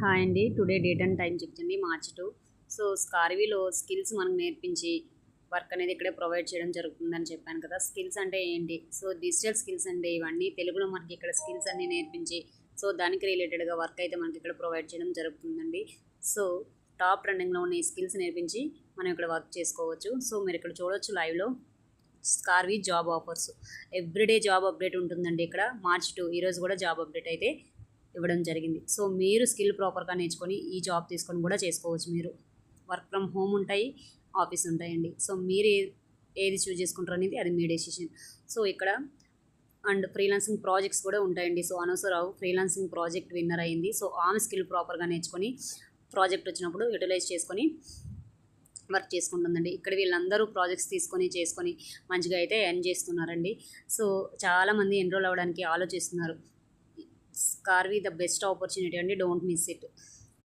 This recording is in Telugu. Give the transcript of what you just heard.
హాయ్ అండి. టుడే డేట్ అండ్ టైం చెప్తుంది మార్చ్ 2. సో స్కార్వీలో స్కిల్స్ మనకు నేర్పించి వర్క్ అనేది ఇక్కడే ప్రొవైడ్ చేయడం జరుగుతుందని చెప్పాను కదా. స్కిల్స్ అంటే ఏంటి? సో డిజిటల్ స్కిల్స్ అంటే ఇవన్నీ తెలుగులో మనకి ఇక్కడ స్కిల్స్ అన్నీ నేర్పించి సో దానికి రిలేటెడ్గా వర్క్ అయితే మనకి ఇక్కడ ప్రొవైడ్ చేయడం జరుగుతుందండి. సో టాప్ ట్రెండింగ్లో ఉన్న ఈ స్కిల్స్ నేర్పించి మనం ఇక్కడ వర్క్ చేసుకోవచ్చు. సో మీరు ఇక్కడ చూడవచ్చు లైవ్లో స్కార్వీ job offers everyday job update ఉంటుందండి. ఇక్కడ మార్చ్ 2 ఈరోజు కూడా జాబ్ అప్డేట్ అయితే ఇవ్వడం జరిగింది. సో మీరు స్కిల్ ప్రాపర్గా నేర్చుకొని ఈ జాబ్ తీసుకొని కూడా చేసుకోవచ్చు. మీరు వర్క్ ఫ్రమ్ హోమ్ ఉంటాయి, ఆఫీస్ ఉంటాయండి. సో మీరు ఏది చూస్ చేసుకుంటారు అనేది అది మీ డెసిషన్. సో ఇక్కడ అండ్ ఫ్రీలాన్సింగ్ ప్రాజెక్ట్స్ కూడా ఉంటాయండి. సో అనవసరావు ఫ్రీలాన్సింగ్ ప్రాజెక్ట్ విన్నర్ అయింది. సో ఆమె స్కిల్ ప్రాపర్గా నేర్చుకొని ప్రాజెక్ట్ వచ్చినప్పుడు యూటిలైజ్ చేసుకొని వర్క్ చేసుకుంటుందండి. ఇక్కడ వీళ్ళందరూ ప్రాజెక్ట్స్ చేసుకొని మంచిగా అయితే ఎర్న్ చేస్తున్నారండి. సో చాలామంది ఎన్రోల్ అవ్వడానికి ఆలోచిస్తున్నారు. స్కార్వీ ద బెస్ట్ ఆపర్చునిటీ అండి. Don't miss it.